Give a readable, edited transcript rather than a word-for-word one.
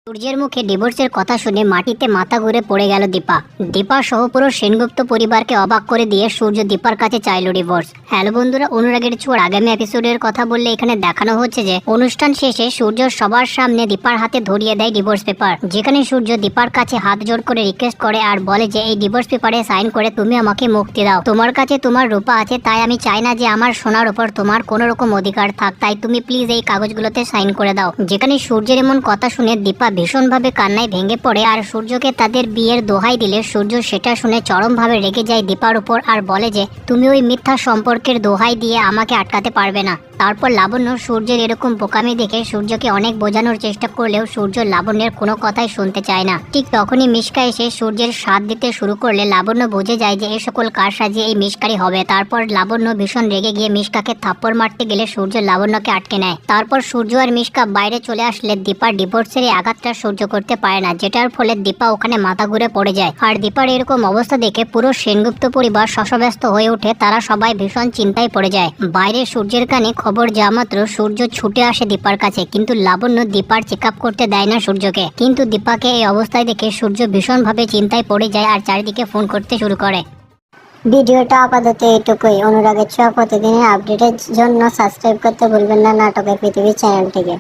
সূর্যের মুখে ডিভোর্সের কথা শুনে মাটিতে মাথা ঘুরে পড়ে গেল দীপা। দীপা সহ পুরো সেনগুপ্ত পরিবারকে অবাক করে দিয়ে সূর্য দীপার কাছে চাইল ডিভোর্স। হ্যালো বন্ধুরা, অনুরাগের ছোঁয়ার আগামী এপিসোডের কথা বললে এখানে দেখানো হচ্ছে যে অনুষ্ঠান শেষে সূর্য সবার সামনে দীপার হাতে ধরিয়ে দেয় ডিভোর্স পেপার, যেখানে সূর্য দীপার কাছে হাত জোড় করে রিকোয়েস্ট করে আর বলে যে এই ডিভোর্স পেপারে সাইন করে তুমি আমাকে মুক্তি দাও। তোমার কাছে তোমার রূপা আছে, তাই আমি চাই না যে আমার সোনার উপর তোমার কোনো রকম অধিকার থাক, তাই তুমি প্লিজ এই কাগজগুলোতে সাইন করে দাও। যেখানে সূর্যের এমন কথা শুনে দীপা ভীষণভাবে কান্নায় ভেঙে পড়ে আর সূর্যকে তাদের বিয়ের দোহাই দিলে সূর্য সেটা শুনে চরমভাবে রেগে যায় দীপার উপর আর বলে যে তুমি ওই মিথ্যা সম্পর্কের দোহাই দিয়ে আমাকে আটকাতে পারবে না। তারপর লাবণ্য সূর্যের এরকম বোকামি দেখে সূর্যকে অনেক বোঝানোর চেষ্টা করলেও সূর্য লাবণ্যের কোনো কথাই শুনতে চায় না। ঠিক তখনই মিশকা এসে সূর্যের সাথ দিতে শুরু করলে লাবণ্য বুঝে যায় যে এই সকল কার সাজিয়ে এই মিশকারি হবে। তারপর লাবণ্য ভীষণ রেগে গিয়ে মিশকাকে থাপ্পড় মারতে গেলে সূর্য লাবণ্যকে আটকে নেয়। তারপর সূর্য আর মিশকা বাইরে চলে আসলে দীপার ডিভোর্সের এই আঘাতটা সহ্য করতে পারে না, যেটার ফলে দীপা ওখানে মাথা ঘুরে পড়ে যায়। আর দীপার এরকম অবস্থা দেখে পুরো সেনগুপ্ত পরিবার শশব্যস্ত হয়ে ওঠে, তারা সবাই ভীষণ চিন্তায় পড়ে যায়। বাইরে সূর্যের কানে খবর যাওয়া মাত্র সূর্য ছুটে আসে দীপার কাছে, কিন্তু লাবণ্য দীপার চেক আপ করতে দেয় না সূর্যকে। কিন্তু দীপাকে এই অবস্থায় দেখে সূর্য ভীষণভাবে চিন্তায় পড়ে যায় আর চারিদিকে ফোন করতে শুরু করে। ভিডিওটা আপাতত এটুকুই। অনুরাগের ছোঁয়া প্রতিদিনের আপডেটের জন্য সাবস্ক্রাইব করতে ভুলবেন না নাটকের পৃথিবী চ্যানেলটিকে।